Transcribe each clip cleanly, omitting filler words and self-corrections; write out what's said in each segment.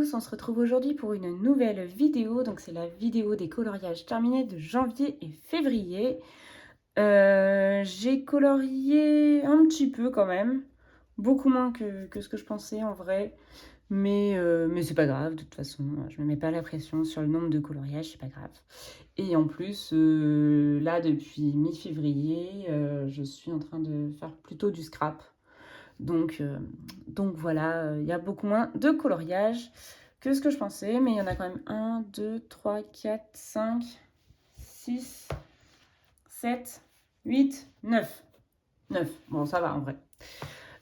tous, on se retrouve aujourd'hui pour une nouvelle vidéo. Donc c'est la vidéo des coloriages terminés de janvier et février. J'ai colorié un petit peu quand même, beaucoup moins que ce que je pensais en vrai. Mais c'est pas grave, de toute façon, je me mets pas la pression sur le nombre de coloriages, c'est pas grave. Et en plus, là depuis mi-février, je suis en train de faire plutôt du scrap. Donc, euh, donc voilà, il y a beaucoup moins de coloriage que ce que je pensais, mais il y en a quand même 1, 2, 3, 4, 5, 6, 7, 8, 9. 9, bon ça va en vrai.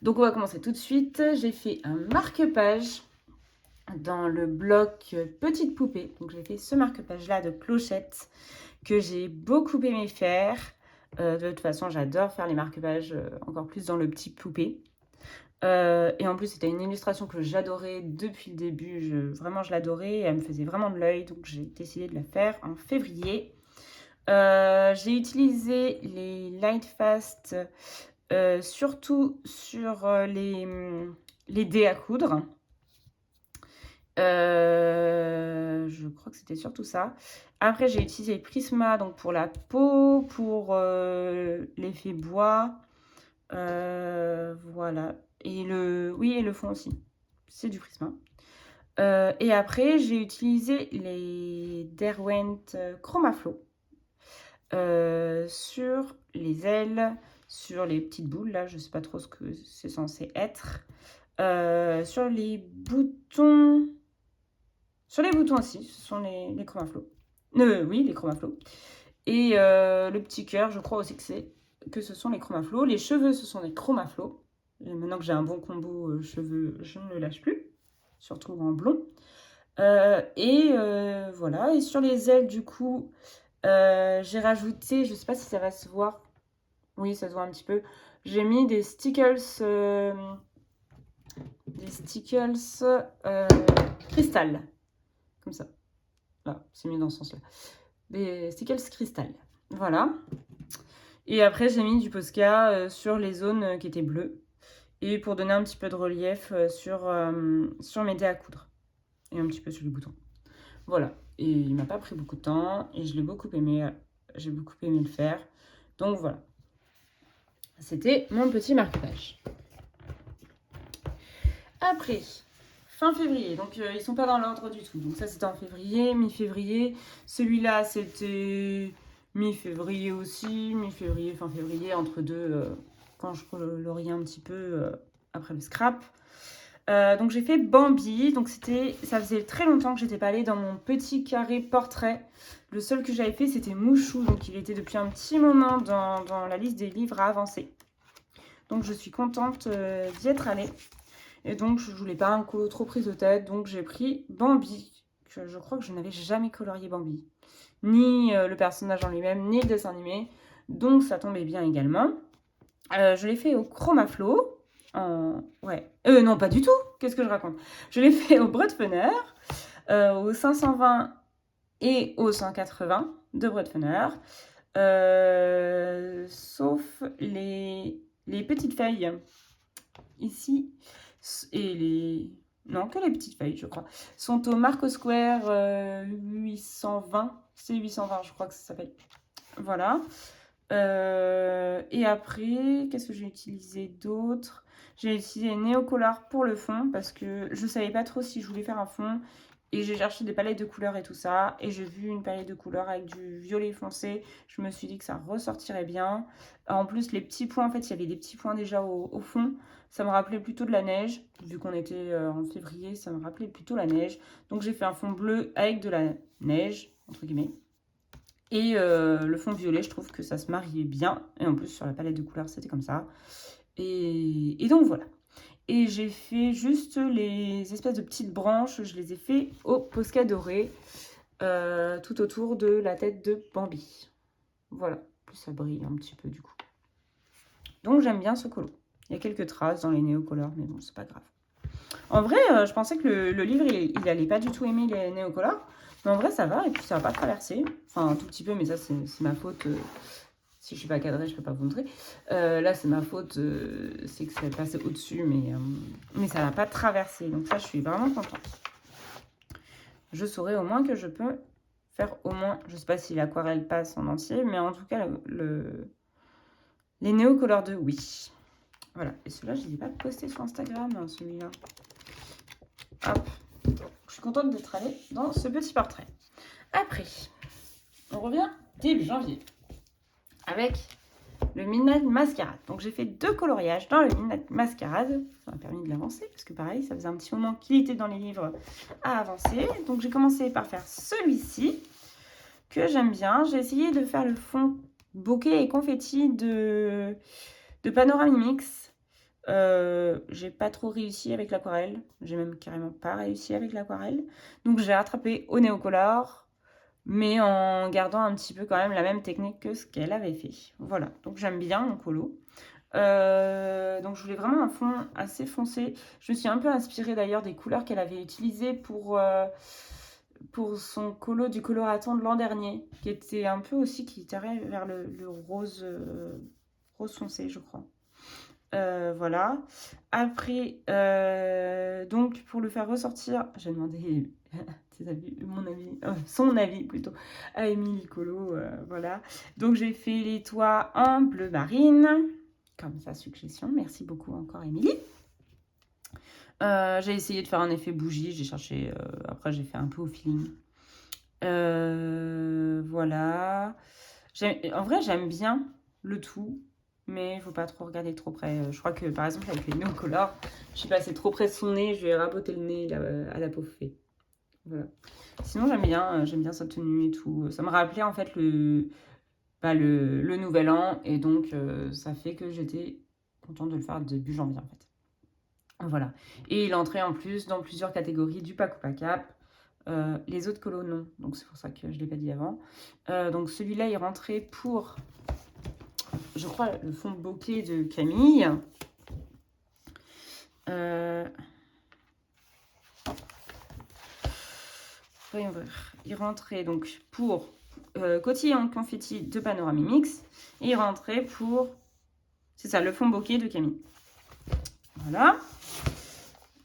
Donc on va commencer tout de suite. J'ai fait un marque-page dans le bloc Petite Poupée. Donc j'ai fait ce marque-page là de clochette que j'ai beaucoup aimé faire. De toute façon, j'adore faire les marque-pages encore plus dans le petit poupée. Et en plus, c'était une illustration que j'adorais depuis le début. Vraiment, je l'adorais. Elle me faisait vraiment de l'œil. Donc, j'ai décidé de la faire en février. J'ai utilisé les Light Fast, surtout sur les dés à coudre. Je crois que c'était surtout ça. Après, j'ai utilisé Prisma donc pour la peau, pour l'effet bois. Voilà. Et le fond aussi. C'est du Prisma. Et après, j'ai utilisé les Derwent Chromaflow sur les ailes, sur les petites boules. Là, je sais pas trop ce que c'est censé être. Sur les boutons. Sur les boutons aussi, ce sont les Chromaflow. Oui, les Chromaflow. Et le petit cœur, je crois aussi que ce sont les Chromaflow. Les cheveux, ce sont des Chromaflow. Et maintenant que j'ai un bon combo cheveux, je ne le lâche plus. Surtout en blond. Voilà. Et sur les ailes, du coup, j'ai rajouté, je ne sais pas si ça va se voir. Oui, ça se voit un petit peu. J'ai mis des stickers. Cristal. Comme ça. Là, c'est mieux dans ce sens-là. Des stickers cristal. Voilà. Et après, j'ai mis du Posca sur les zones qui étaient bleues. Et pour donner un petit peu de relief sur mes dés à coudre. Et un petit peu sur les boutons. Voilà. Et il m'a pas pris beaucoup de temps. Et je l'ai beaucoup aimé. J'ai beaucoup aimé le faire. Donc voilà. C'était mon petit marque-page. Après, fin février. Donc ils sont pas dans l'ordre du tout. Donc ça, c'était en février, mi-février. Celui-là, c'était mi-février aussi. Mi-février, fin février, entre deux, quand je coloriais un petit peu après le scrap. Donc j'ai fait Bambi. Donc ça faisait très longtemps que j'étais pas allée dans mon petit carré portrait. Le seul que j'avais fait, c'était Mouchou. Donc il était depuis un petit moment dans la liste des livres à avancer. Donc je suis contente d'y être allée. Et donc, je ne voulais pas un colo trop prise de tête. Donc, j'ai pris Bambi. Je crois que je n'avais jamais colorié Bambi. Ni le personnage en lui-même, ni le dessin animé. Donc, ça tombait bien également. Je l'ai fait au Chromaflow. Ouais. Non, pas du tout. Qu'est-ce que je raconte? Je l'ai fait au Bredfener, au 520 et au 180 de Bredfener. Sauf les petites feuilles. Ici. Et non, que les petites feuilles, je crois, sont au Marco Square 820. C'est 820, je crois que ça s'appelle. Voilà. Et après, qu'est-ce que j'ai utilisé d'autre? J'ai utilisé Neocolor pour le fond parce que je savais pas trop si je voulais faire un fond. Et j'ai cherché des palettes de couleurs et tout ça. Et j'ai vu une palette de couleurs avec du violet foncé. Je me suis dit que ça ressortirait bien. En plus, les petits points, en fait, il y avait des petits points déjà au fond. Ça me rappelait plutôt de la neige. Vu qu'on était en février, ça me rappelait plutôt la neige. Donc j'ai fait un fond bleu avec de la neige, entre guillemets. Et le fond violet, je trouve que ça se mariait bien. Et en plus, sur la palette de couleurs, c'était comme ça. Et donc voilà. Et j'ai fait juste les espèces de petites branches. Je les ai fait au Posca doré. Tout autour de la tête de Bambi. Voilà. Plus ça brille un petit peu du coup. Donc j'aime bien ce colo. Il y a quelques traces dans les néocolores, mais bon, c'est pas grave. En vrai, je pensais que le livre, il allait pas du tout aimer les néocolores. Mais en vrai, ça va. Et puis, ça va pas traverser. Enfin, un tout petit peu, mais ça, c'est ma faute. Si je suis pas cadrée, je peux pas vous montrer. Là, c'est ma faute. C'est que ça est passé au-dessus, mais ça va pas traverser. Donc ça, je suis vraiment contente. je saurai au moins que je peux faire au moins, je sais pas si l'aquarelle passe en entier, mais en tout cas, les Neo Color 2, oui. Voilà, et celui-là, je ne l'ai pas posté sur Instagram, hein, celui-là. Hop, je suis contente d'être allée dans ce petit portrait. Après, on revient début janvier avec le Midnight Masquerade. Donc j'ai fait 2 coloriages dans le Midnight Masquerade. Ça m'a permis de l'avancer parce que pareil, ça faisait un petit moment qu'il était dans les livres à avancer. Donc j'ai commencé par faire celui-ci que j'aime bien. J'ai essayé de faire le fond bokeh et confetti de Panoramimix. J'ai pas trop réussi avec l'aquarelle. J'ai même carrément pas réussi avec l'aquarelle. Donc j'ai rattrapé au Néocolor, mais en gardant un petit peu quand même la même technique que ce qu'elle avait fait. Voilà, donc j'aime bien mon colo. Donc je voulais vraiment un fond assez foncé. Je me suis un peu inspirée d'ailleurs des couleurs qu'elle avait utilisées pour son colo du coloraton de l'an dernier, qui était un peu aussi, qui tirait vers le rose, rose foncé, je crois. Voilà. Après, donc pour le faire ressortir, j'ai demandé son avis plutôt à Émilie Colo. Voilà. Donc j'ai fait les toits en bleu marine, comme sa suggestion. Merci beaucoup encore Émilie. J'ai essayé de faire un effet bougie. J'ai cherché. Après j'ai fait un peu au feeling. Voilà. En vrai j'aime bien le tout. Mais il ne faut pas trop regarder trop près. Je crois que par exemple avec les Neo Color, je suis passée trop près de son nez, je lui ai raboté le nez là, à la pauvre fée. Voilà. Sinon j'aime bien sa tenue et tout. Ça me rappelait en fait le nouvel an et donc ça fait que j'étais contente de le faire début janvier en fait. Voilà. Et il entrait en plus dans plusieurs catégories du Paco Pacap. Les autres colos non, donc c'est pour ça que je ne l'ai pas dit avant. Donc celui-là il rentrait pour, je crois, le fond bokeh de Camille. Il rentrait donc pour Cotillon Confetti de Panoramimix. Et il rentrait pour, c'est ça, le fond bokeh de Camille. Voilà.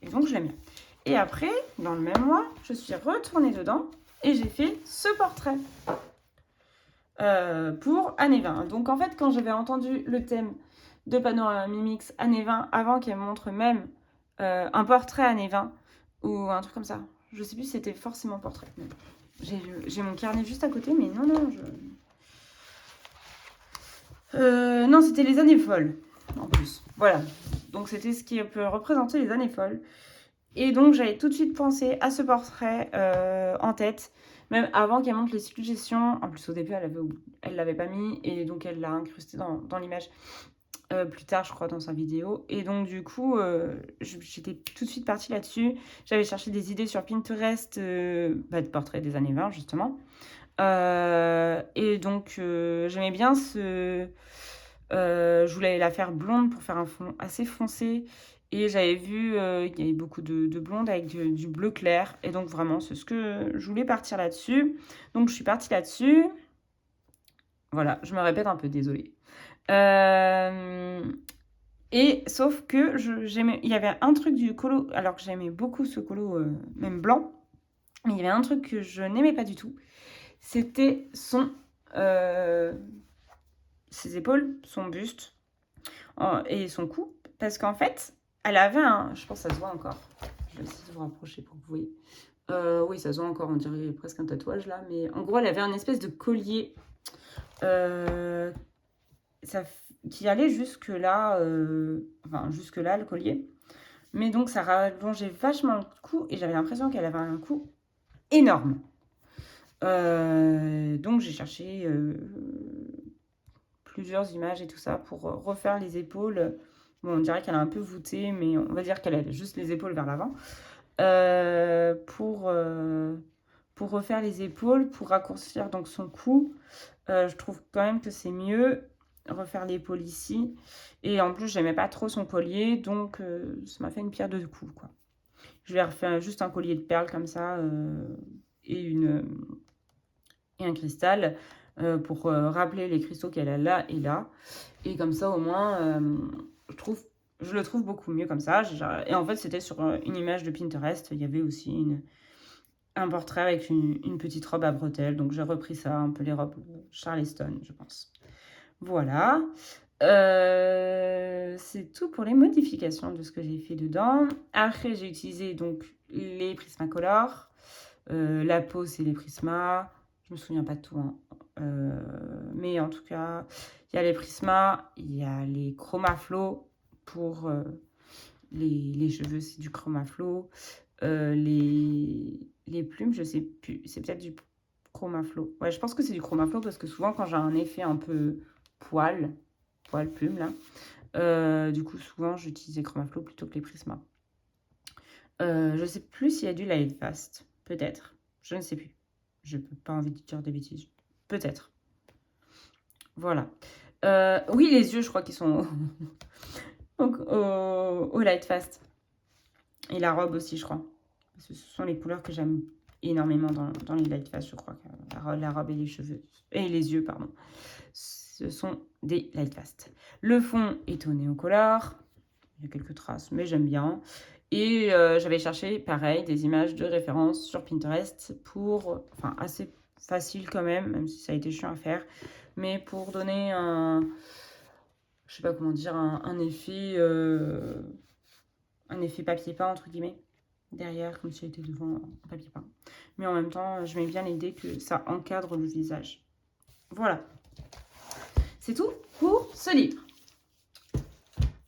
Et donc je l'aime bien. Et après, dans le même mois, je suis retournée dedans et j'ai fait ce portrait pour année 20. Donc en fait, quand j'avais entendu le thème de Panoramimix année 20, avant qu'elle montre même un portrait année 20 ou un truc comme ça, je sais plus si c'était forcément portrait. J'ai mon carnet juste à côté, mais non, non, c'était les années folles, en plus. Voilà. Donc, c'était ce qui peut représenter les années folles. Et donc, j'avais tout de suite pensé à ce portrait en tête, même avant qu'elle montre les suggestions. En plus, au début, elle l'avait pas mis, et donc, elle l'a incrusté dans l'image. Plus tard, je crois, dans sa vidéo. Et donc, du coup, j'étais tout de suite partie là-dessus. J'avais cherché des idées sur Pinterest de portraits des années 20, justement. Et donc, j'aimais bien je voulais la faire blonde pour faire un fond assez foncé. Et j'avais vu, il y avait beaucoup de blonde avec du bleu clair. Et donc, vraiment, c'est ce que je voulais partir là-dessus. Donc, je suis partie là-dessus. Voilà, je me répète un peu, désolée. Et sauf que il y avait un truc du colo, alors que j'aimais beaucoup ce colo, même blanc, mais il y avait un truc que je n'aimais pas du tout. C'était ses épaules, son buste et son cou. Parce qu'en fait, elle avait je pense que ça se voit encore. Je vais essayer de vous rapprocher pour que vous voyez. Oui, ça se voit encore, on dirait presque un tatouage là. Mais en gros, elle avait un espèce de collier qui allait jusque là, jusque là le collier. Mais donc ça rallongeait vachement le cou et j'avais l'impression qu'elle avait un cou énorme. Donc j'ai cherché plusieurs images et tout ça pour refaire les épaules. Bon, on dirait qu'elle a un peu voûté, mais on va dire qu'elle a juste les épaules vers l'avant. Pour refaire les épaules, pour raccourcir donc son cou. Je trouve quand même que c'est mieux refaire l'épaule ici. Et en plus, j'aimais pas trop son collier, donc ça m'a fait une pierre deux coups, quoi. Je lui ai refait juste un collier de perles comme ça et un cristal pour rappeler les cristaux qu'elle a là et là. Et comme ça, au moins, je le trouve beaucoup mieux comme ça. Et en fait, c'était sur une image de Pinterest. Il y avait aussi un portrait avec une petite robe à bretelles. Donc, j'ai repris ça, un peu les robes Charleston, je pense. Voilà. C'est tout pour les modifications de ce que j'ai fait dedans. Après, j'ai utilisé donc les Prismacolor. La peau, c'est les Prisma. Je me souviens pas de tout, hein. Mais en tout cas, il y a les Prisma, il y a les Chromaflow pour les cheveux, c'est du Chromaflow. Les plumes, je sais plus, c'est peut-être du Chromaflow. Ouais, je pense que c'est du Chromaflow parce que souvent, quand j'ai un effet un peu poil plume là, du coup, souvent, j'utilise les Chromaflow plutôt que les Prisma. Je sais plus s'il y a du Light Fast. Peut-être. Je ne sais plus. Je n'ai pas envie de dire des bêtises. Peut-être. Voilà. Oui, les yeux, je crois qu'ils sont donc, au Light Fast. Et la robe aussi, je crois. Parce que ce sont les couleurs que j'aime énormément dans les Light Fast, je crois. La robe et les cheveux. Et les yeux, pardon. Ce sont des Light Fast. Le fond est au Neocolor. Il y a quelques traces, mais j'aime bien. Et j'avais cherché, pareil, des images de référence sur Pinterest pour, enfin, assez facile quand même si ça a été chiant à faire, mais pour donner je sais pas comment dire, un effet papier peint, entre guillemets, derrière, comme si elle était devant un papier peint. Mais en même temps, je mets bien l'idée que ça encadre le visage. Voilà. C'est tout pour ce livre.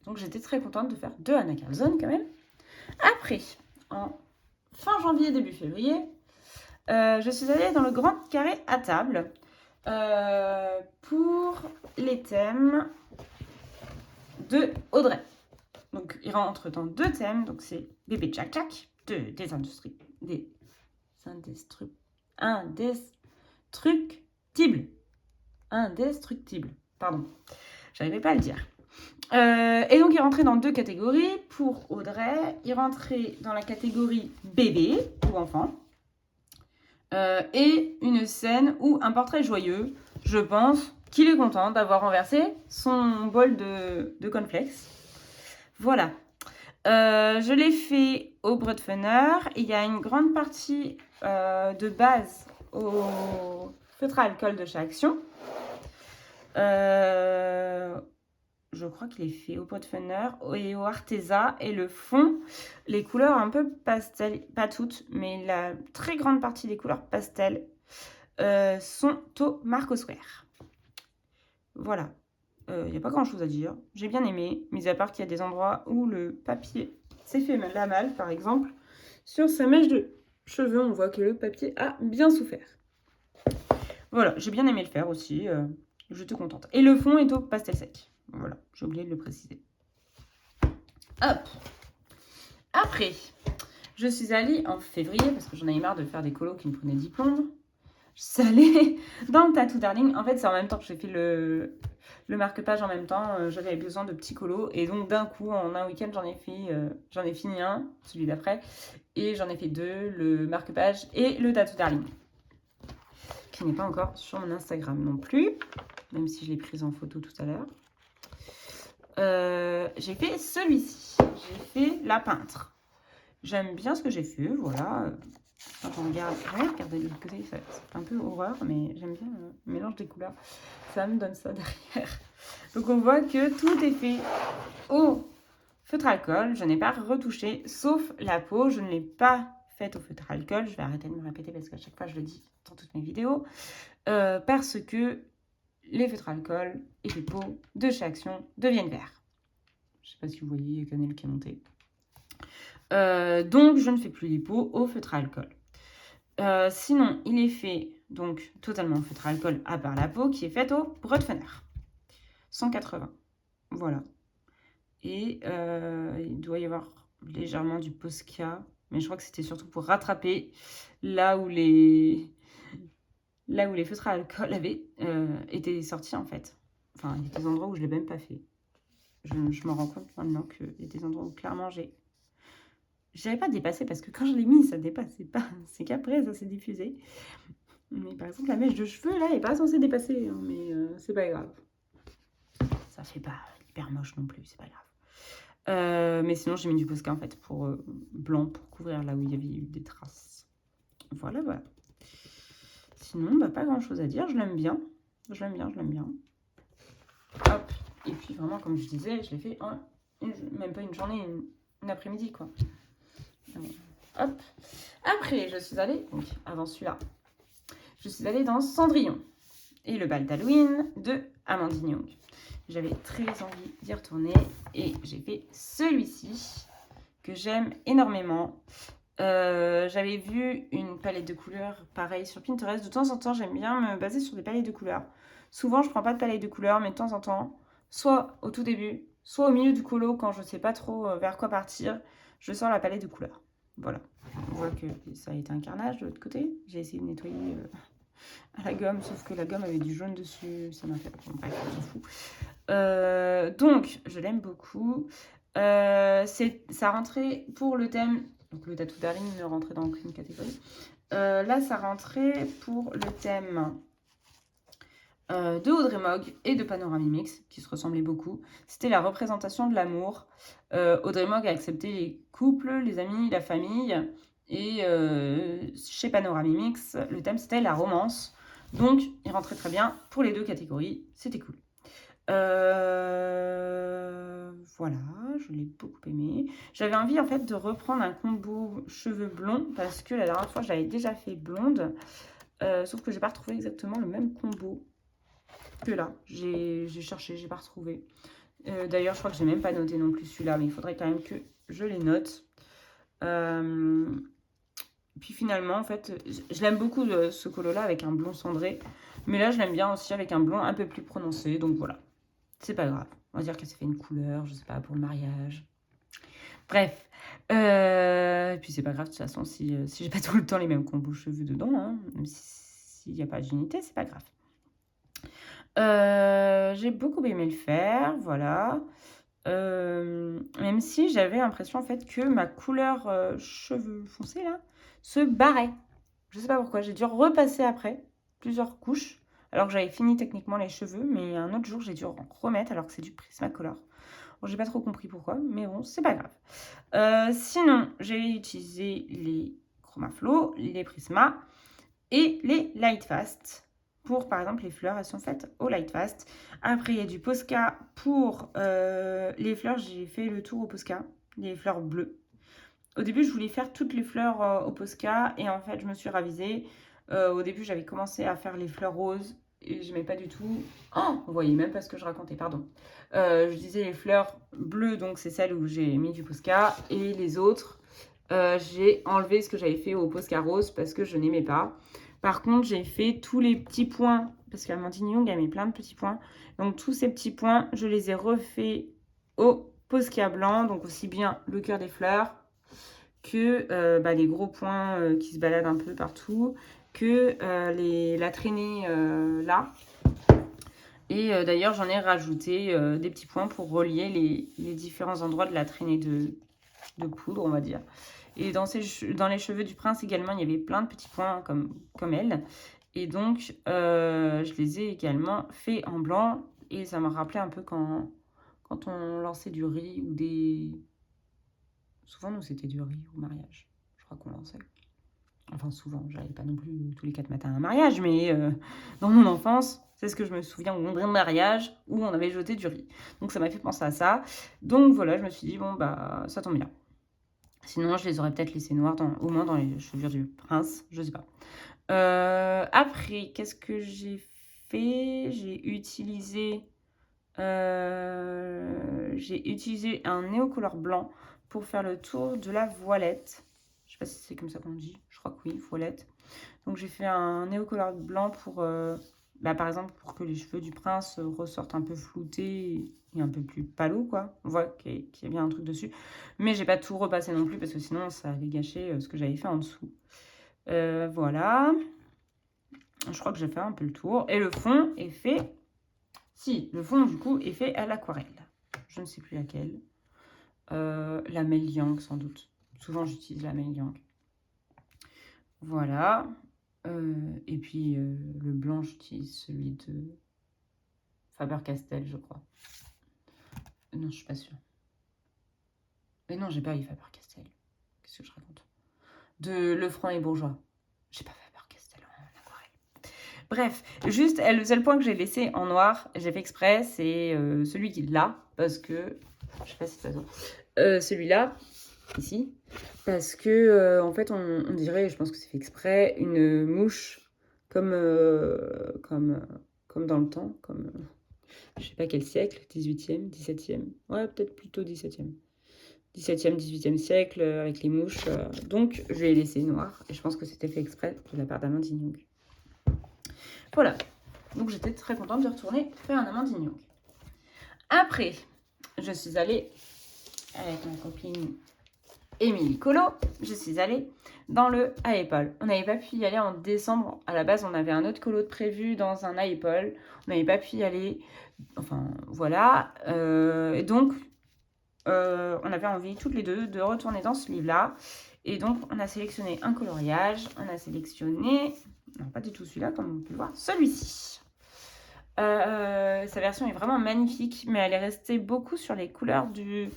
Donc j'étais très contente de faire 2 Anna Carlson quand même. Après, en fin janvier, début février, je suis allée dans le Grand Carré à table pour les thèmes de Audrey. Donc, il rentre dans 2 thèmes. Donc, c'est Bébé Jack Jack, indestructible. Pardon, j'arrivais pas à le dire. Et donc, il rentrait dans 2 catégories. Pour Audrey, il rentrait dans la catégorie bébé ou enfant. Et une scène où un portrait joyeux, je pense qu'il est content d'avoir renversé son bol de cornflakes. Voilà. Je l'ai fait au Brutfunner. Il y a une grande partie de base au feutre à alcool de chez Action. Je crois qu'il est fait au Brutfunner et au Arteza. Et le fond, les couleurs un peu pastel, pas toutes, mais la très grande partie des couleurs pastel sont au Marco Square. Voilà. Il n'y a pas grand chose à dire. J'ai bien aimé, mis à part qu'il y a des endroits où le papier s'est fait la malle, par exemple. Sur sa mèche de cheveux, on voit que le papier a bien souffert. Voilà, j'ai bien aimé le faire aussi. J'étais contente. Et le fond est au pastel sec. Voilà, j'ai oublié de le préciser. Hop. Après, je suis allée en février, parce que j'en avais marre de faire des colos qui me prenaient 10 plombes. Je suis allée dans le Tattoo Darling. En fait, c'est en même temps que j'ai fait le marque-page en même temps. J'avais besoin de petits colos. Et donc, d'un coup, en un week-end, j'en ai fini un, celui d'après. Et j'en ai fait 2, le marque-page et le Tattoo Darling. Qui n'est pas encore sur mon Instagram non plus. Même si je l'ai prise en photo tout à l'heure. J'ai fait celui-ci. J'ai fait la peintre. J'aime bien ce que j'ai fait, voilà. Quand on regarde, regardez de l'autre côté, c'est un peu horreur, mais j'aime bien le mélange des couleurs. Ça me donne ça derrière. Donc on voit que tout est fait au feutre alcool. Je n'ai pas retouché, sauf la peau. Je ne l'ai pas faite au feutre alcool. Je vais arrêter de me répéter parce qu'à chaque fois je le dis dans toutes mes vidéos. Parce que les feutres alcool et les peaux de chez Action deviennent verts. Je ne sais pas si vous voyez, il y a Canel qui est monté. Donc je ne fais plus les peaux au feutre alcool. Sinon, il est fait donc totalement au feutre alcool à part la peau qui est faite au Brutfunner. 180. Voilà. Et il doit y avoir légèrement du Posca, mais je crois que c'était surtout pour rattraper là où les feutres à alcool avaient été sortis en fait. Enfin, il y a des endroits où je ne l'ai même pas fait. Je me rends compte maintenant qu'il y a des endroits où clairement j'avais pas dépassé parce que quand je l'ai mis, ça dépassait pas. C'est qu'après, ça s'est diffusé. Mais par exemple, la mèche de cheveux, là, elle n'est pas censée dépasser. Hein, mais c'est pas grave. Ça fait pas hyper moche non plus, c'est pas grave. Mais sinon, j'ai mis du Posca en fait, pour blanc, pour couvrir là où il y avait eu des traces. Voilà, voilà. Sinon, bah, pas grand chose à dire. Je l'aime bien. Je l'aime bien, je l'aime bien. Hop. Et puis vraiment, comme je disais, je l'ai fait en même pas une journée, une après-midi, quoi. Hop. Après, je suis allée, donc avant celui-là, je suis allée dans Cendrillon et le bal d'Halloween de Amandine Young. J'avais très envie d'y retourner et j'ai fait celui-ci que j'aime énormément. J'avais vu une palette de couleurs pareil sur Pinterest. De temps en temps, j'aime bien me baser sur des palettes de couleurs. Souvent, je prends pas de palette de couleurs, mais de temps en temps, soit au tout début, soit au milieu du colo, quand je sais pas trop vers quoi partir, je sors la palette de couleurs. Voilà. On voit que ça a été un carnage de l'autre côté. J'ai essayé de nettoyer à la gomme, sauf que la gomme avait du jaune dessus. Ça m'a fait... Bon, bref, on s'en fout. Donc, je l'aime beaucoup. Ça rentrait pour le thème... Donc, le tattoo darling ne rentrait dans aucune catégorie. Là, ça rentrait pour le thème de Audrey Mogg et de Panoramimix, qui se ressemblaient beaucoup. C'était la représentation de l'amour. Audrey Mogg a accepté les couples, les amis, la famille. Et chez Panoramimix, le thème, c'était la romance. Donc, il rentrait très bien pour les deux catégories. C'était cool. Voilà, je l'ai beaucoup aimé. J'avais envie en fait de reprendre un combo cheveux blonds parce que la dernière fois, je l'avais déjà fait blonde. Sauf que j'ai pas retrouvé exactement le même combo que là. J'ai cherché, j'ai pas retrouvé. D'ailleurs, je crois que j'ai même pas noté non plus celui-là, mais il faudrait quand même que je les note. Puis finalement, en fait, je l'aime beaucoup ce colo-là avec un blond cendré. Mais là, je l'aime bien aussi avec un blond un peu plus prononcé. Donc voilà, c'est pas grave. On va dire qu'elle s'est fait une couleur, je sais pas, pour le mariage. Bref. Et puis c'est pas grave de toute façon si j'ai pas tout le temps les mêmes combos cheveux dedans. Hein, même s'il n'y a pas d'unité, c'est pas grave. J'ai beaucoup aimé le faire, voilà. Même si j'avais l'impression en fait que ma couleur cheveux foncés là se barrait. Je sais pas pourquoi, j'ai dû repasser après plusieurs couches alors que j'avais fini techniquement les cheveux, mais un autre jour j'ai dû en remettre alors que c'est du Prismacolor. Bon, j'ai pas trop compris pourquoi, mais bon, c'est pas grave. Sinon, j'ai utilisé les Chromaflow, les Prisma et les Lightfast. Pour, par exemple, les fleurs, elles sont faites au Lightfast. Après, il y a du Posca. Pour les fleurs, j'ai fait le tour au Posca, les fleurs bleues. Au début, je voulais faire toutes les fleurs au Posca et en fait, je me suis ravisée. Au début, j'avais commencé à faire les fleurs roses et je n'aimais pas du tout. Oh, vous voyez même pas ce que je racontais, pardon. Je disais les fleurs bleues, donc c'est celles où j'ai mis du Posca, et les autres, j'ai enlevé ce que j'avais fait au Posca rose parce que je n'aimais pas. Par contre, j'ai fait tous les petits points, parce qu'Amandine Young a mis plein de petits points. Donc tous ces petits points, je les ai refaits au Posca blanc, donc aussi bien le cœur des fleurs que les gros points qui se baladent un peu partout, que la traînée là. Et d'ailleurs, j'en ai rajouté des petits points pour relier les différents endroits de la traînée de poudre, on va dire. Et dans les cheveux du prince également, il y avait plein de petits points comme elle. Et donc, je les ai également fait en blanc. Et ça m'a rappelé un peu quand on lançait du riz ou des... Souvent, nous, c'était du riz au mariage. Je crois qu'on lançait. Enfin, souvent, j'allais pas non plus tous les 4 matins à un mariage, mais dans mon enfance, c'est ce que je me souviens au d'un mariage où on avait jeté du riz. Donc, ça m'a fait penser à ça. Donc, voilà, je me suis dit, bon, bah, ça tombe bien. Sinon, je les aurais peut-être laissés noirs, au moins dans les cheveux du prince, je sais pas. Après, qu'est-ce que j'ai fait? J'ai utilisé un néocolor blanc pour faire le tour de la voilette. Je sais pas si c'est comme ça qu'on dit, je crois que oui, voilette. Donc j'ai fait un néocolor blanc pour, par exemple, pour que les cheveux du prince ressortent un peu floutés et un peu plus palos, quoi. On voit qu'il y a bien un truc dessus. Mais j'ai pas tout repassé non plus parce que sinon ça allait gâcher ce que j'avais fait en dessous. Voilà. Je crois que j'ai fait un peu le tour. Et le fond est fait... Si, le fond du coup est fait à l'aquarelle. Je ne sais plus laquelle. La Mel Yang sans doute. Souvent j'utilise la Mel Yang. Voilà. Et puis le blanc, j'utilise celui de Faber-Castell, je crois. Non, je suis pas sûre. Mais non, j'ai pas eu Faber-Castell. Qu'est-ce que je raconte? De Lefranc et Bourgeois. J'ai pas Faber-Castell en aquarelle. Bref, juste le seul point que j'ai laissé en noir, j'ai fait exprès, c'est celui qui est là, parce que, je sais pas si ça se voit, celui-là, ici, parce que en fait on dirait, je pense que c'est fait exprès, une mouche comme, comme dans le temps, comme je sais pas quel siècle, 18e, 17e, ouais peut-être plutôt 17e. 17e, 18e siècle, avec les mouches. Donc, je l'ai laissé noir. Et je pense que c'était fait exprès de la part d'Amandine Young. Voilà. Donc, j'étais très contente de retourner faire un Amandine Young. Après, je suis allée avec ma copine Émilie Colo. Je suis allée dans le Apple. On n'avait pas pu y aller en décembre. À la base, on avait un autre colo de prévu dans un Apple. On n'avait pas pu y aller. Enfin, voilà. Et donc, on avait envie toutes les deux de retourner dans ce livre-là. Et donc, on a sélectionné un coloriage. On a sélectionné, non pas du tout celui-là, comme on peut le voir, celui-ci. Sa version est vraiment magnifique, mais elle est restée beaucoup sur les couleurs du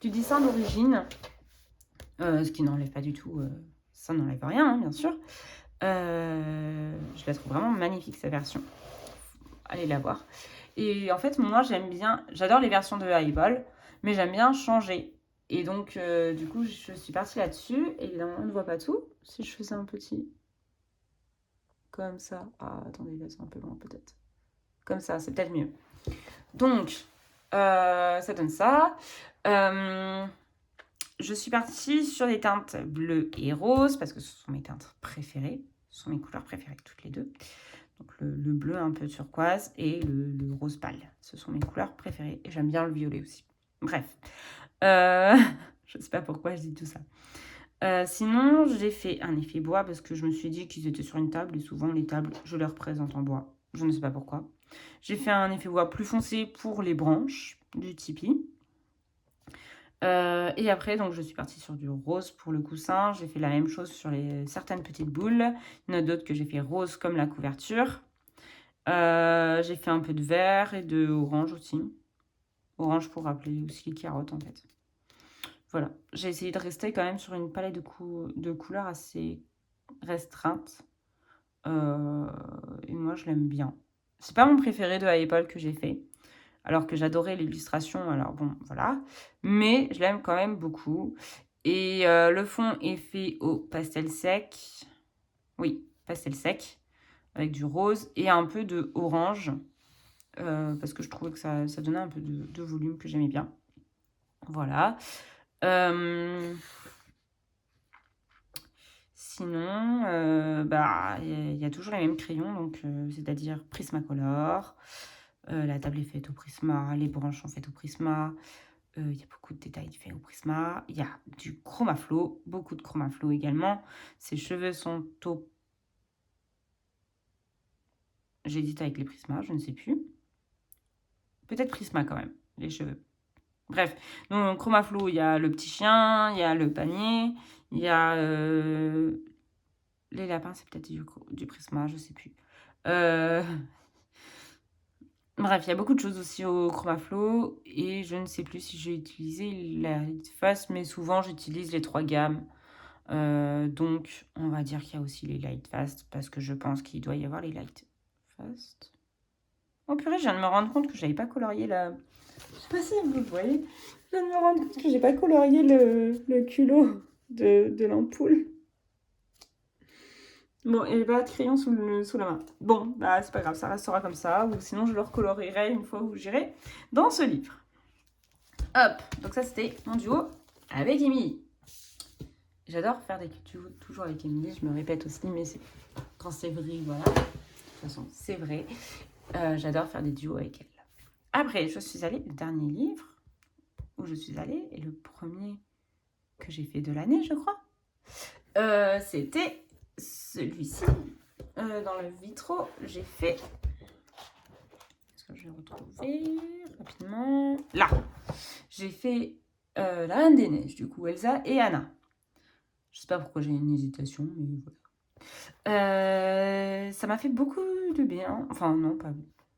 dessin d'origine. Ce qui n'enlève pas du tout, ça n'enlève rien, hein, bien sûr. Je la trouve vraiment magnifique, sa version. Allez la voir. Et en fait, moi, j'aime bien, j'adore les versions de Highball, mais j'aime bien changer. Et donc, du coup, je suis partie là-dessus. Évidemment, on ne voit pas tout. Si je faisais un petit... Comme ça. Ah, attendez, là, c'est un peu loin, peut-être. Comme ça, c'est peut-être mieux. Donc, ça donne ça. Je suis partie sur des teintes bleues et roses, parce que ce sont mes teintes préférées. Ce sont mes couleurs préférées, toutes les deux. Donc le bleu un peu turquoise et le rose pâle. Ce sont mes couleurs préférées. Et j'aime bien le violet aussi. Bref. Je ne sais pas pourquoi je dis tout ça. Sinon, j'ai fait un effet bois parce que je me suis dit qu'ils étaient sur une table. Et souvent, les tables, je les représente en bois. Je ne sais pas pourquoi. J'ai fait un effet bois plus foncé pour les branches du tipi. Et après, donc, je suis partie sur du rose pour le coussin. J'ai fait la même chose sur certaines petites boules. Il y en a d'autres que j'ai fait rose comme la couverture. J'ai fait un peu de vert et de orange aussi. Orange pour rappeler aussi les carottes en fait. Voilà, j'ai essayé de rester quand même sur une palette de couleurs assez restreinte. Et moi, je l'aime bien. C'est pas mon préféré de Apple que j'ai fait. Alors que j'adorais l'illustration, alors bon, voilà. Mais je l'aime quand même beaucoup. Et le fond est fait au pastel sec. Oui, pastel sec. Avec du rose et un peu de orange. Parce que je trouvais que ça donnait un peu de volume que j'aimais bien. Voilà. Sinon, bah, il y a toujours les mêmes crayons, donc c'est-à-dire Prismacolor. La table est faite au Prisma, les branches sont faites au Prisma. Il y a beaucoup de détails faits au Prisma. Il y a du Chromaflow, beaucoup de Chromaflow également. Ses cheveux sont au... J'hésite avec les Prisma, je ne sais plus. Peut-être Prisma quand même, les cheveux. Bref, donc Chromaflow, il y a le petit chien, il y a le panier, il y a les lapins, c'est peut-être du Prisma, je sais plus. Bref, il y a beaucoup de choses aussi au Chromaflow et je ne sais plus si j'ai utilisé la Lightfast, mais souvent j'utilise les 3 gammes. Donc, on va dire qu'il y a aussi les Lightfast parce que je pense qu'il doit y avoir les Lightfast. Oh purée, je viens de me rendre compte que je n'avais pas colorié la... Je sais pas si vous le voyez. Je viens de me rendre compte que j'ai pas colorié le culot de l'ampoule. Bon, et pas de crayon sous la main. Bon, bah c'est pas grave, ça restera comme ça. Ou sinon, je le recolorierai une fois où j'irai dans ce livre. Hop, donc ça c'était mon duo avec Émilie. J'adore faire des duos toujours avec Émilie, je me répète aussi, mais quand c'est vrai, voilà. De toute façon, c'est vrai. J'adore faire des duos avec elle. Après, je suis allée, le dernier livre où je suis allée, et le premier que j'ai fait de l'année, je crois, c'était celui-ci. Dans le vitro, j'ai fait... Est-ce que je vais retrouver rapidement? Là, j'ai fait la Reine des Neiges, du coup, Elsa et Anna. Je sais pas pourquoi j'ai une hésitation, mais voilà. Ça m'a fait beaucoup de bien. Enfin, non, pas...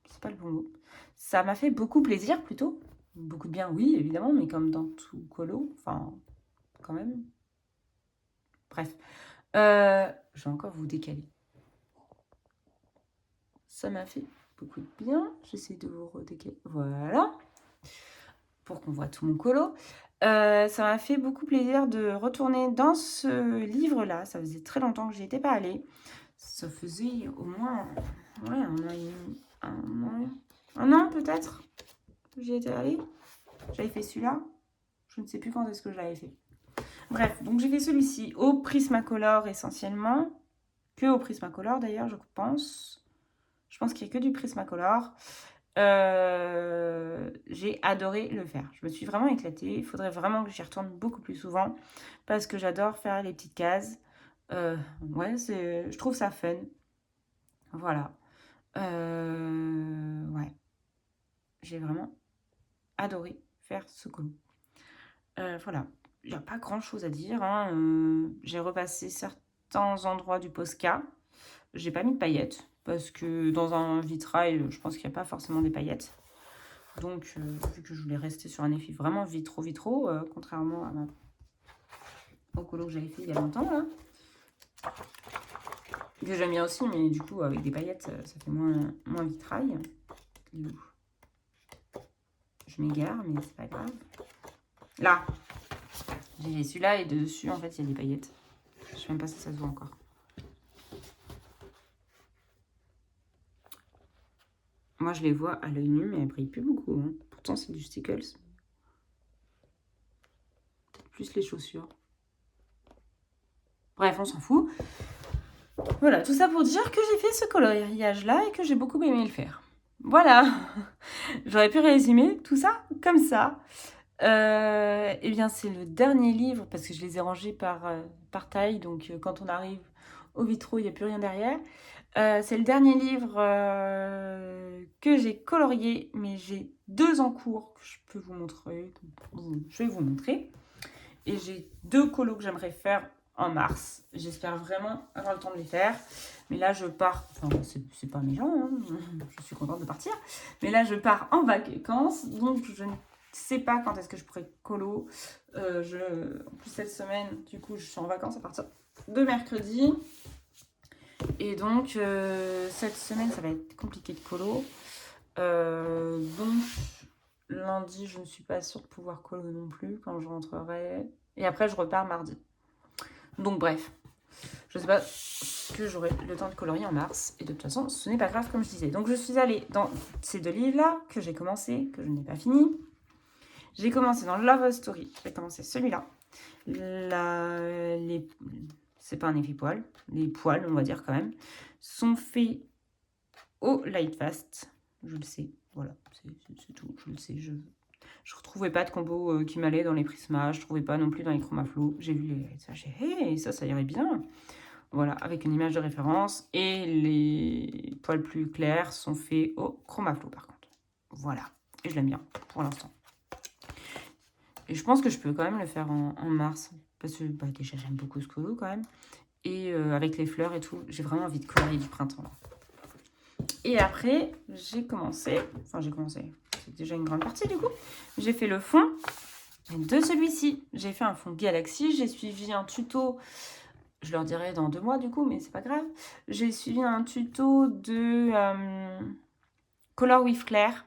C'est pas le bon mot. Ça m'a fait beaucoup plaisir, plutôt. Beaucoup de bien, oui, évidemment, mais comme dans tout colo. Enfin, quand même. Bref. Je vais encore vous décaler. Ça m'a fait beaucoup de bien. J'essaie de vous redécaler. Voilà. Pour qu'on voit tout mon colo. Ça m'a fait beaucoup plaisir de retourner dans ce livre-là. Ça faisait très longtemps que j'y étais pas allée. Ça faisait au moins un an peut-être que j'y étais allée. J'avais fait celui-là. Je ne sais plus quand est-ce que je l'avais fait. Bref, donc j'ai fait celui-ci au Prismacolor essentiellement. Que au Prismacolor d'ailleurs, je pense. Je pense qu'il n'y a que du Prismacolor. J'ai adoré le faire. Je me suis vraiment éclatée. Il faudrait vraiment que j'y retourne beaucoup plus souvent parce que j'adore faire les petites cases. Ouais, je trouve ça fun. Voilà. Ouais. J'ai vraiment adoré faire ce colo. Voilà. Il n'y a pas grand chose à dire. Hein. J'ai repassé certains endroits du Posca. J'ai pas mis de paillettes parce que dans un vitrail, je pense qu'il n'y a pas forcément des paillettes. Donc, vu que je voulais rester sur un effet vraiment vitro, contrairement au colo que j'avais fait il y a longtemps, là. Que j'aime bien aussi, mais du coup, avec des paillettes, ça fait moins vitrail. Il est où? Je m'égare, mais c'est pas grave. Là! J'ai celui-là et dessus, en fait, il y a des paillettes. Je sais même pas si ça se voit encore. Moi, je les vois à l'œil nu, mais elles brillent plus beaucoup. Hein. Pourtant, c'est du Stickles. Plus les chaussures. Bref, on s'en fout. Voilà, tout ça pour dire que j'ai fait ce coloriage-là et que j'ai beaucoup aimé le faire. Voilà. J'aurais pu résumer tout ça comme ça. Eh bien, c'est le dernier livre, parce que je les ai rangés par taille. Donc, quand on arrive au vitraux, il n'y a plus rien derrière. C'est le dernier livre que j'ai colorié, mais j'ai 2 en cours que je peux vous montrer. Je vais vous montrer. Et j'ai 2 colos que j'aimerais faire en mars. J'espère vraiment avoir le temps de les faire. Mais là, je pars... Enfin, c'est pas méchant, hein. Je suis contente de partir. Mais là, je pars en vacances. Donc, je ne sais pas quand est-ce que je pourrai colo. En plus, cette semaine, du coup, je suis en vacances à partir de mercredi. Et donc, cette semaine, ça va être compliqué de colo. Donc, lundi, je ne suis pas sûre de pouvoir colo non plus quand je rentrerai. Et après, je repars mardi. Donc, bref. Je ne sais pas que j'aurai le temps de colorier en mars. Et de toute façon, ce n'est pas grave, comme je disais. Donc, je suis allée dans ces 2 livres-là que j'ai commencé, que je n'ai pas fini. J'ai commencé dans Love Story. J'ai commencé celui-là. C'est pas un effet poil. Les poils, on va dire quand même, sont faits au Light Fast. Je le sais. Voilà, c'est tout. Je le sais. Je retrouvais pas de combo qui m'allait dans les Prisma. Je trouvais pas non plus dans les Chromaflow. J'ai vu ça. J'ai hey, ça irait bien. Voilà, avec une image de référence. Et les poils plus clairs sont faits au Chromaflow par contre. Voilà. Et je l'aime bien pour l'instant. Et je pense que je peux quand même le faire en mars. Parce que déjà, j'aime beaucoup ce colo quand même. Et avec les fleurs et tout, j'ai vraiment envie de colorier du printemps là. Et après, j'ai commencé, c'est déjà une grande partie du coup, j'ai fait le fond de celui-ci. J'ai fait un fond Galaxy, j'ai suivi un tuto, je leur dirai dans 2 mois du coup, mais c'est pas grave. J'ai suivi un tuto de Color with Claire.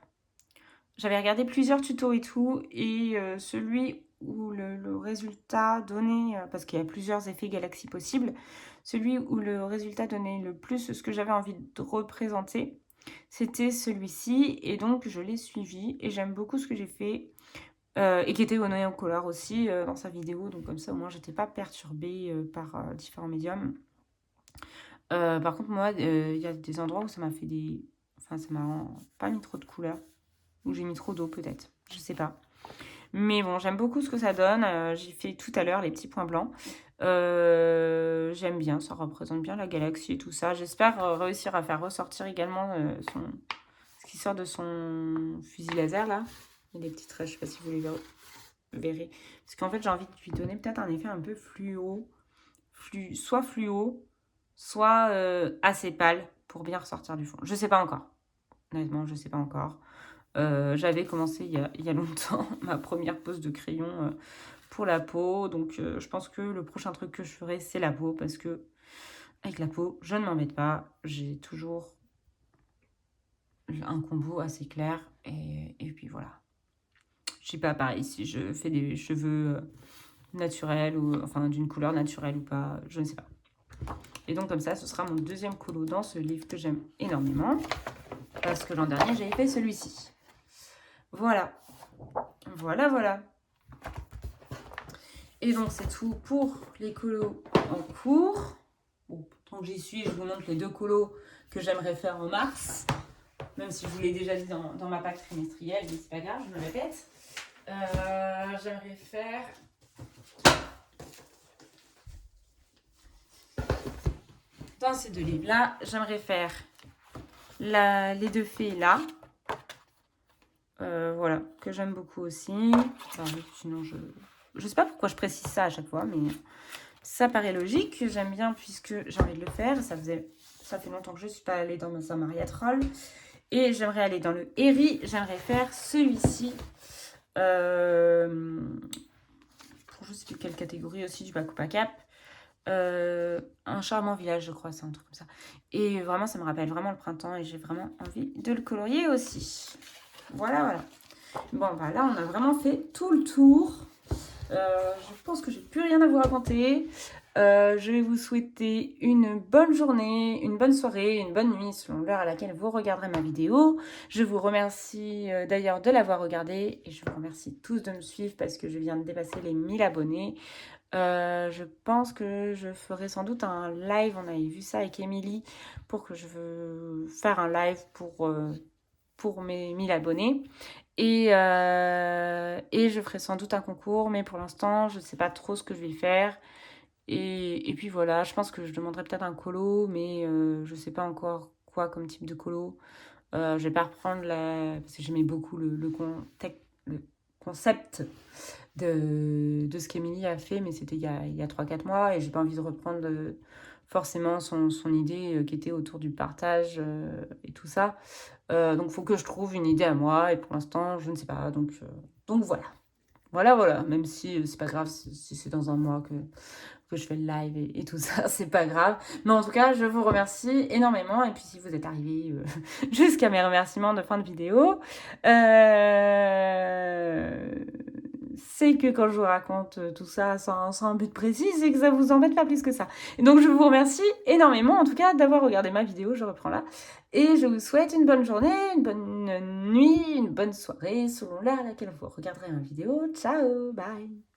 J'avais regardé plusieurs tutos et tout, et celui où le résultat donnait, parce qu'il y a plusieurs effets Galaxy possibles, celui où le résultat donnait le plus ce que j'avais envie de représenter, c'était celui-ci. Et donc, je l'ai suivi et j'aime beaucoup ce que j'ai fait. Et qui était au Néon Color aussi dans sa vidéo. Donc, comme ça, au moins, j'étais pas perturbée par différents médiums. Par contre, moi, il y a des endroits où ça m'a fait des... Enfin, ça m'a pas mis trop de couleurs. Ou j'ai mis trop d'eau, peut-être. Je sais pas. Mais bon, j'aime beaucoup ce que ça donne. J'ai fait tout à l'heure les petits points blancs. J'aime bien, ça représente bien la galaxie et tout ça. J'espère réussir à faire ressortir également ce qui sort de son fusil laser là. Il y a des petites traces, je sais pas si vous les verrez. Parce qu'en fait, j'ai envie de lui donner peut-être un effet un peu fluo. Soit fluo, soit assez pâle pour bien ressortir du fond. Je sais pas encore. Honnêtement, je sais pas encore. J'avais commencé il y a longtemps ma première pose de crayon pour la peau. Donc, je pense que le prochain truc que je ferai, c'est la peau. Parce que avec la peau, je ne m'embête pas. J'ai toujours un combo assez clair. Et puis voilà. Je sais pas, pareil, si je fais des cheveux naturels ou enfin d'une couleur naturelle ou pas, je ne sais pas. Et donc comme ça, ce sera mon deuxième colo dans ce livre que j'aime énormément. Parce que l'an dernier, j'avais fait celui-ci. Voilà. Voilà, voilà. Et donc c'est tout pour les colos en cours. Bon, tant que j'y suis, je vous montre les 2 colos que j'aimerais faire en mars. Même si je vous l'ai déjà dit dans ma PAC trimestrielle, mais c'est pas grave, je me répète. J'aimerais faire... Dans ces 2 livres-là, j'aimerais faire les 2 fées là. Voilà, que j'aime beaucoup aussi. Enfin, sinon, je sais pas pourquoi je précise ça à chaque fois, mais ça paraît logique. J'aime bien puisque j'ai envie de le faire. Ça fait longtemps que je ne suis pas allée dans ma Mariette Roll. Et j'aimerais aller dans le Herry. J'aimerais faire celui-ci. Pour je sais plus quelle catégorie aussi, du bac ou pas cap. Un charmant village, je crois, c'est un truc comme ça. Et vraiment, ça me rappelle vraiment le printemps et j'ai vraiment envie de le colorier aussi. Voilà, voilà. Bon, bah là, on a vraiment fait tout le tour. Je pense que j'ai plus rien à vous raconter. Je vais vous souhaiter une bonne journée, une bonne soirée, une bonne nuit selon l'heure à laquelle vous regarderez ma vidéo. Je vous remercie d'ailleurs de l'avoir regardée et je vous remercie tous de me suivre parce que je viens de dépasser les 1000 abonnés. Je pense que je ferai sans doute un live, on avait vu ça avec Émilie, pour que je veux faire un live pour mes 1000 abonnés. Et je ferai sans doute un concours, mais pour l'instant, je ne sais pas trop ce que je vais faire. Et puis voilà, je pense que je demanderai peut-être un colo, mais je ne sais pas encore quoi comme type de colo. Je vais pas reprendre parce que j'aimais beaucoup le concept de ce qu'Emilie a fait, mais c'était il y a 3-4 mois, et j'ai pas envie de reprendre forcément son idée qui était autour du partage et tout ça. Donc, il faut que je trouve une idée à moi, et pour l'instant, je ne sais pas. Donc voilà. Voilà. Même si c'est pas grave si c'est dans un mois que je fais le live et tout ça, c'est pas grave. Mais en tout cas, je vous remercie énormément. Et puis, si vous êtes arrivés jusqu'à mes remerciements de fin de vidéo, c'est que quand je vous raconte tout ça sans un but précis, c'est que ça vous embête pas plus que ça. Et donc, je vous remercie énormément, en tout cas, d'avoir regardé ma vidéo. Je reprends là. Et je vous souhaite une bonne journée, une bonne nuit, une bonne soirée, selon l'heure à laquelle vous regarderez ma vidéo. Ciao, bye!